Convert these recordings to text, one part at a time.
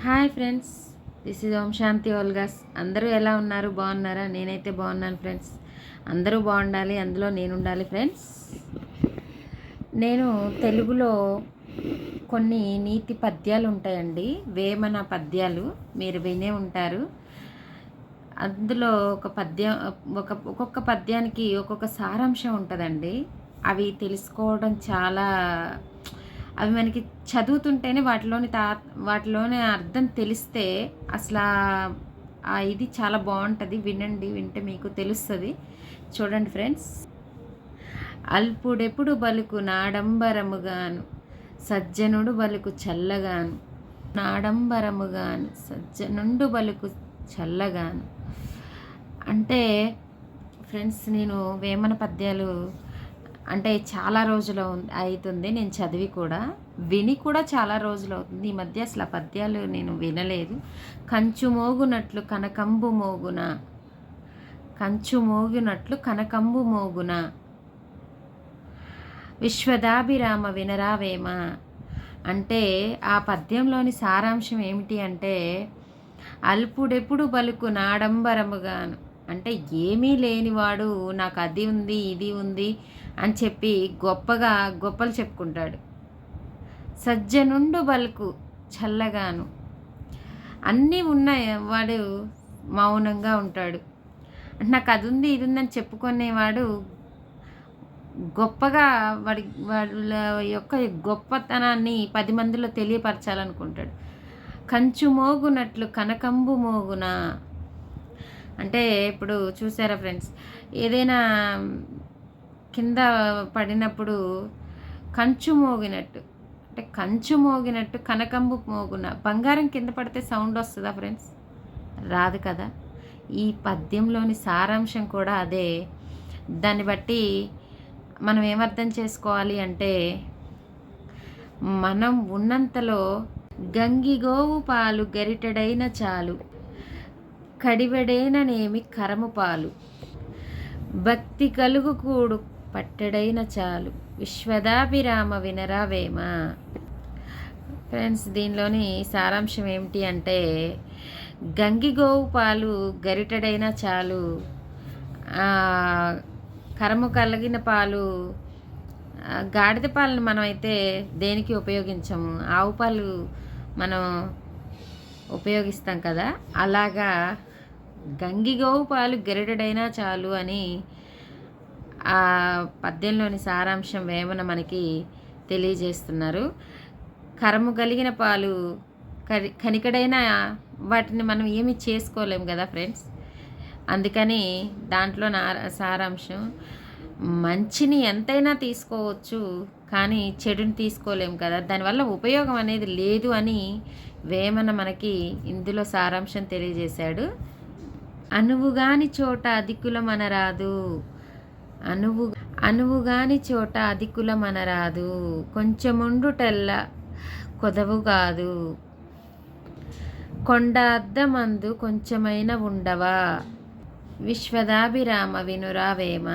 Hi friends, this is Om Shanti ఓల్గాస్. అందరూ ఎలా ఉన్నారు? బాగున్నారా? నేనైతే బాగున్నాను ఫ్రెండ్స్. అందరూ బాగుండాలి, అందులో నేను ఉండాలి ఫ్రెండ్స్. నేను తెలుగులో కొన్ని నీతి పద్యాలు ఉంటాయండి, వేమన పద్యాలు, మీరు వినే ఉంటారు. అందులో ఒక్కొక్క పద్యానికి ఒక్కొక్క సారాంశం ఉంటుందండి. అవి తెలుసుకోవడం చాలా, అవి మనకి చదువుతుంటేనే వాటిలోని అర్థం తెలిస్తే అసలు ఇది చాలా బాగుంటుంది. వింటే మీకు తెలుస్తుంది. చూడండి ఫ్రెండ్స్. అల్పుడెప్పుడు బలుకు నాడంబరముగాను, సజ్జనుడు బలుకు చల్లగాను. నాడంబరముగాను సజ్జనుండు బలుకు చల్లగాను. అంటే ఫ్రెండ్స్, నేను వేమన పద్యాలు అంటే చాలా రోజులు అవుతుంది నేను చదివి కూడా, విని కూడా చాలా రోజులు అవుతుంది. ఈ మధ్య అసలు ఆ పద్యాలు నేను వినలేదు. కంచు మోగునట్లు కనకంబు మోగున, కంచు మోగినట్లు కనకంబు మోగున, విశ్వదాభిరామ వినరావేమ. అంటే ఆ పద్యంలోని సారాంశం ఏమిటి అంటే, అల్పుడెప్పుడు బలుకు నాడంబరముగాను, అంటే ఏమీ లేనివాడు నాకు అది ఉంది ఇది ఉంది అని చెప్పి గొప్పలు చెప్పుకుంటాడు. సజ్జనుండు బలుకు చల్లగాను, అన్నీ ఉన్నాయి వాడు మౌనంగా ఉంటాడు. అంటే నాకు అది ఉంది ఇది ఉందని చెప్పుకునేవాడు గొప్పగా వాళ్ళ యొక్క గొప్పతనాన్ని 10 మందిలో తెలియపరచాలనుకుంటాడు. కంచు మోగునట్లు కనకంబు మోగున. అంటే ఇప్పుడు చూసారా ఫ్రెండ్స్, ఏదైనా కింద పడినప్పుడు కంచు మోగినట్టు, అంటే కంచు మోగినట్టు కనకంబు మోగున. బంగారం కింద పడితే సౌండ్ వస్తుందా ఫ్రెండ్స్? రాదు కదా. ఈ పద్యంలోని సారాంశం కూడా అదే. దాన్ని బట్టి మనం ఏమర్థం చేసుకోవాలి అంటే, మనం ఉన్నంతలో గంగిగోవు పాలు గరిటెడైన చాలు, కడివెడేననేమి కరము పాలు, భక్తి కలుగు కూడు పట్టెడైన చాలు, విశ్వదాభిరామ వినరావేమ. ఫ్రెండ్స్, దీనిలోని సారాంశం ఏమిటి అంటే, గంగిగోవు పాలు గరిటెడైనా చాలు, కరము కలిగిన పాలు, గాడిద పాలను మనం అయితే దేనికి ఉపయోగించము, ఆవు పాలు మనం ఉపయోగిస్తాం కదా. అలాగా గంగిగోవు పాలు గరిటెడైనా చాలు అని ఆ పద్యంలోని సారాంశం వేమన మనకి తెలియజేస్తున్నారు. కరము కలిగిన పాలు కనికడైన వాటిని మనం ఏమి చేసుకోలేము కదా ఫ్రెండ్స్. అందుకని దాంట్లో సారాంశం, మంచిని ఎంతైనా తీసుకోవచ్చు కానీ చెడుని తీసుకోలేము కదా, దానివల్ల ఉపయోగం అనేది లేదు అని వేమన మనకి ఇందులో సారాంశం తెలియజేశాడు. అనువుగాని చోట అధికులమనరాదు, అనువుగాని చోట అధికులమనరాదు, కొంచెముండుటెల్ల కొదవు కాదు, కొండ అద్దమందు కొంచెమైన ఉండవా, విశ్వదాభిరామ వినురావేమ.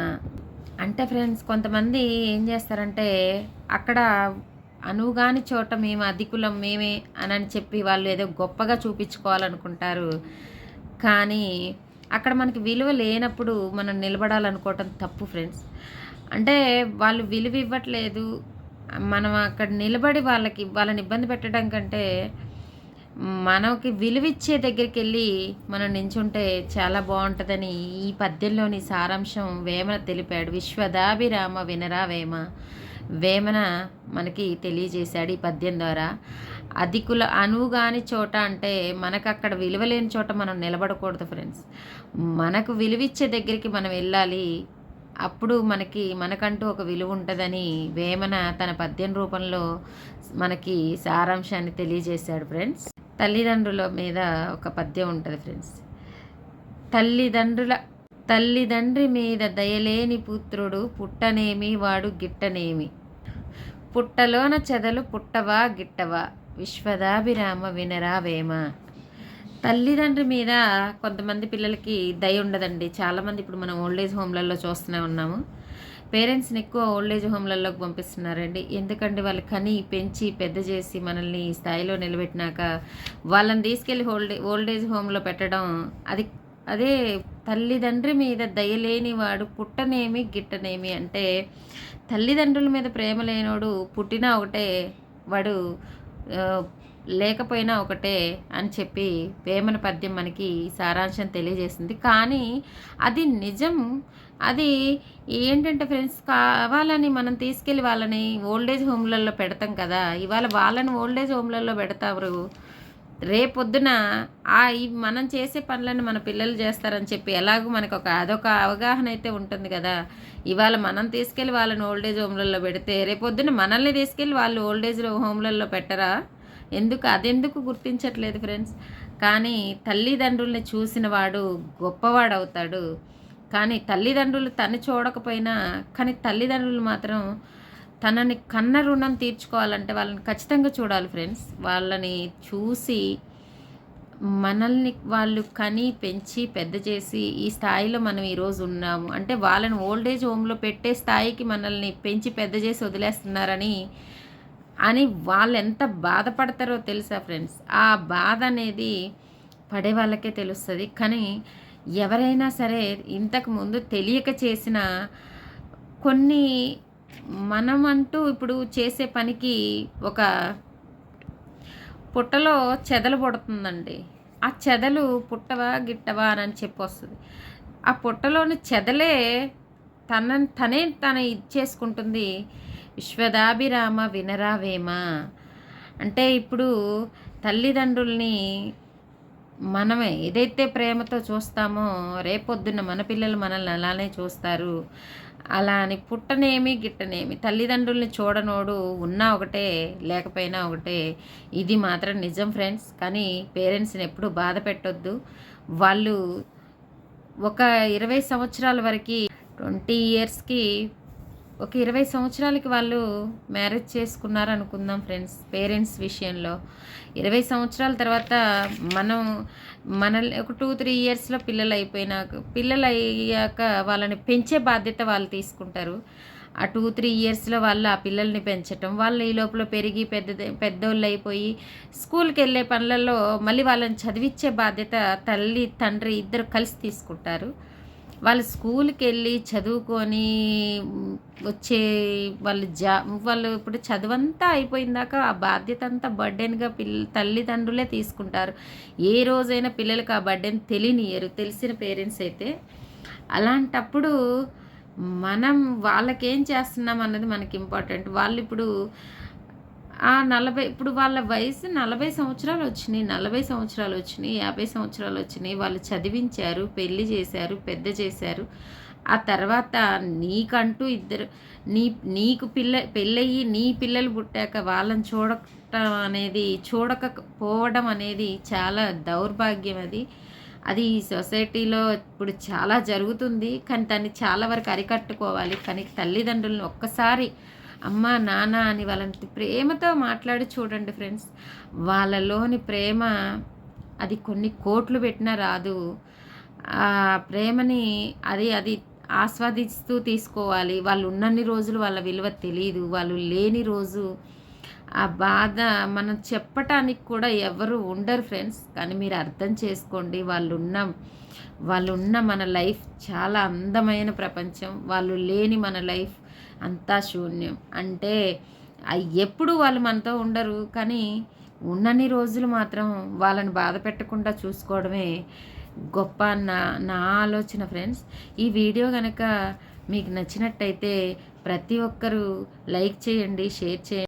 అంటే ఫ్రెండ్స్, కొంతమంది ఏం చేస్తారంటే, అక్కడ అనువుగాని చోట మేము అధికులం మేమే అని చెప్పి వాళ్ళు ఏదో గొప్పగా చూపించుకోవాలనుకుంటారు. కానీ అక్కడ మనకి విలువ లేనప్పుడు మనం నిలబడాలనుకోవటం తప్పు ఫ్రెండ్స్. అంటే వాళ్ళు విలువ ఇవ్వట్లేదు, మనం అక్కడ నిలబడి వాళ్ళని ఇబ్బంది పెట్టడం కంటే మనకి విలువిచ్చే దగ్గరికి వెళ్ళి మనం నించుంటే చాలా బాగుంటుందని ఈ పద్యంలోని సారాంశం వేమన తెలిపాడు. విశ్వదాభిరామ వినరావేమ. వేమన మనకి తెలియజేశాడు ఈ పద్యం ద్వారా. అనువుగాని చోట అంటే మనకు అక్కడ విలువ లేని చోట మనం నిలబడకూడదు ఫ్రెండ్స్. మనకు విలువిచ్చే దగ్గరికి మనం వెళ్ళాలి. అప్పుడు మనకంటూ ఒక విలువ ఉంటుందని వేమన తన పద్యం రూపంలో మనకి సారాంశాన్ని తెలియజేశాడు ఫ్రెండ్స్. తల్లిదండ్రుల మీద ఒక పద్యం ఉంటుంది ఫ్రెండ్స్. తల్లిదండ్రి మీద దయలేని పుత్రుడు పుట్టనేమి వాడు గిట్టనేమి, పుట్టలోన చెదలు పుట్టవా గిట్టవా, విశ్వదాభిరామ వినరావేమ. తల్లిదండ్రి మీద కొంతమంది పిల్లలకి దయ ఉండదండి. చాలామంది ఇప్పుడు మనం ఓల్డేజ్ హోమ్లలో చూస్తూనే ఉన్నాము. పేరెంట్స్‌ని ఎక్కువ ఓల్డ్ ఏజ్ హోమ్‌లలోకి పంపిస్తున్నారండి. ఎందుకంటే వాళ్ళు కని, పెంచి, పెద్ద చేసి మనల్ని ఈ స్థాయిలో నిలబెట్టినాక వాళ్ళని తీసుకెళ్ళి ఓల్డ్ ఏజ్ హోమ్‌లో పెట్టడం అది అదే తల్లిదండ్రి మీద దయలేని వాడు పుట్టనేమి, గిట్టనేమి అంటే తల్లిదండ్రుల మీద ప్రేమ లేనోడు పుట్టినా ఒకటే, వాడు ఆహ్, లేకపోయినా ఒకటే అని చెప్పి వేమన పద్యం మనకి సారాంశం తెలియజేస్తుంది. కానీ అది నిజం. అది ఏంటంటే ఫ్రెండ్స్, కావాలని మనం తీసుకెళ్ళి వాళ్ళని ఓల్డ్ ఏజ్ హోమ్‌లలో పెడతాం కదా! ఇవాళ వాళ్ళని ఓల్డ్ ఏజ్ హోమ్‌లలో పెడతారు. రేపొద్దున ఈ మనం చేసే పనులను మన పిల్లలు చేస్తారని చెప్పి ఎలాగో మనకొక అదొక అవగాహన అయితే ఉంటుంది గదా! ఇవాళ మనం తీసుకెళ్ళి వాళ్ళని ఓల్డ్ ఏజ్ హోమ్‌లలో పెడితే రేపొద్దున మనల్ని తీసుకెళ్ళి వాళ్ళు ఓల్డ్ ఏజ్ హోమ్‌లలో పెట్టరా? అదెందుకు గుర్తించట్లేదు ఫ్రెండ్స్. కానీ తల్లిదండ్రుల్ని చూసిన వాడు గొప్పవాడవుతాడు. కానీ తల్లిదండ్రులు తను చూడకపోయినా, కానీ తల్లిదండ్రులు మాత్రం తనని కన్న రుణం తీర్చుకోవాలంటే వాళ్ళని ఖచ్చితంగా చూడాలి ఫ్రెండ్స్. వాళ్ళని చూసి మనల్ని వాళ్ళు కని, పెంచి, పెద్ద చేసి ఈ స్థాయిలో మనం ఈరోజు ఉన్నాము. అంటే వాళ్ళని ఓల్డ్ ఏజ్ హోమ్‌లో పెట్టే స్థాయికి మనల్ని పెంచి పెద్ద చేసి వదిలేస్తున్నారని వాళ్ళెంత బాధపడతారో తెలుసా ఫ్రెండ్స్? ఆ బాధ అనేది పడే వాళ్ళకే తెలుస్తది. కానీ ఎవరైనా సరే ఇంతకుముందు తెలియక చేసిన కొన్ని మనమంటూ ఇప్పుడు చేసే పనికి ఒక పుట్టలో చెదలు పుడుతుందండి. ఆ చెదలు పుట్టవా, గిట్టవా అని చెప్పొస్తది. ఆ పుట్టలోని చెదలే తనే ఇచ్చేసుకుంటుంది. విశ్వదాభిరామ వినరావేమ. అంటే ఇప్పుడు తల్లిదండ్రుల్ని మనమే ఏదైతే ప్రేమతో చూస్తామో రేపొద్దున్న మన పిల్లలు మనల్ని అలానే చూస్తారు. అలా అని పుట్టనేమి, గిట్టనేమి తల్లిదండ్రుల్ని చూడనోడు ఉన్నా ఒకటే, లేకపోయినా ఒకటే. ఇది మాత్రం నిజం ఫ్రెండ్స్. కానీ పేరెంట్స్‌ని ఎప్పుడూ బాధ పెట్టొద్దు. వాళ్ళు ఒక 20 సంవత్సరాల వరకి 20 ఇయర్స్‌కి ఒక 20 సంవత్సరాలకి వాళ్ళు మ్యారేజ్ చేసుకున్నారనుకుందాం ఫ్రెండ్స్. పేరెంట్స్ విషయంలో 20 సంవత్సరాల తర్వాత మనం మనల్ని ఒక 2, 3 ఇయర్స్‌లో పిల్లలయ్యాక వాళ్ళని పెంచే బాధ్యత వాళ్ళు తీసుకుంటారు. ఆ 2, 3 ఇయర్స్‌లో వాళ్ళు ఆ పిల్లల్ని పెంచటం, వాళ్ళు ఈ లోపల పెరిగి పెద్దోళ్ళయిపోయి స్కూల్‌కెళ్ళే పనులలో మళ్ళీ వాళ్ళని చదివిచ్చే బాధ్యత తల్లి, తండ్రి ఇద్దరు కలిసి తీసుకుంటారు. వాళ్ళు స్కూల్‌కెళ్ళి చదువుకొని వచ్చే వాళ్ళు ఇప్పుడు చదువంతా అయిపోయిందాక ఆ బాధ్యత అంతా బర్డెన్‌గా తల్లిదండ్రులే తీసుకుంటారు. ఏ రోజైనా పిల్లలకి ఆ బర్డెన్ తెలియనియ్యరు. తెలిసిన పేరెంట్స్ అయితే. అలాంటప్పుడు మనం వాళ్ళకేం చేస్తున్నాం అన్నది మనకి ఇంపార్టెంట్. వాళ్ళిప్పుడు ఇప్పుడు వాళ్ళ వయసు 40 సంవత్సరాలొచ్చినియి. 40 సంవత్సరాలొచ్చినియి, 50 సంవత్సరాలొచ్చినియి. వాళ్ళు చదివించారు, పెళ్లి చేశారు, పెద్ద చేశారు. ఆ తర్వాత నీకంటూ నీకు పెళ్ళయ్యి నీ పిల్లలు పుట్టాక వాళ్ళని చూడకపోవడం అనేది చాలా దౌర్భాగ్యం అది. అది ఈ సొసైటీలో ఇప్పుడు చాలా జరుగుతుంది. కానీ దాన్ని చాలా వరకు అరికట్టుకోవాలి. కానీ తల్లిదండ్రులను ఒక్కసారి అమ్మ, నాన్న అని వాళ్ళని ప్రేమతో మాట్లాడి చూడండి ఫ్రెండ్స్. వాళ్ళలోని ప్రేమ అది కొన్ని కోట్లు పెట్టినా రాదు. ఆ ప్రేమని అది ఆస్వాదిస్తూ తీసుకోవాలి. వాళ్ళు ఉన్నన్ని రోజులు వాళ్ళ విలువ తెలీదు. వాళ్ళు లేని రోజు ఆ బాధ మనం చెప్పటానికి కూడా ఎవరు ఉండరు ఫ్రెండ్స్. కానీ మీరు అర్థం చేసుకోండి. వాళ్ళున్న మన లైఫ్ చాలా అందమైన ప్రపంచం. వాళ్ళు లేని మన లైఫ్ అంతా శూన్యం. అంటే ఎప్పుడు వాళ్ళు మనతో ఉండరు. కానీ ఉన్నన్ని రోజులు మాత్రం వాళ్ళని బాధ పెట్టకుండా చూసుకోవడమే గొప్ప నా ఆలోచన ఫ్రెండ్స్. ఈ వీడియో కనుక మీకు నచ్చినట్టయితే ప్రతి ఒక్కరూ లైక్ చేయండి, షేర్ చేయండి.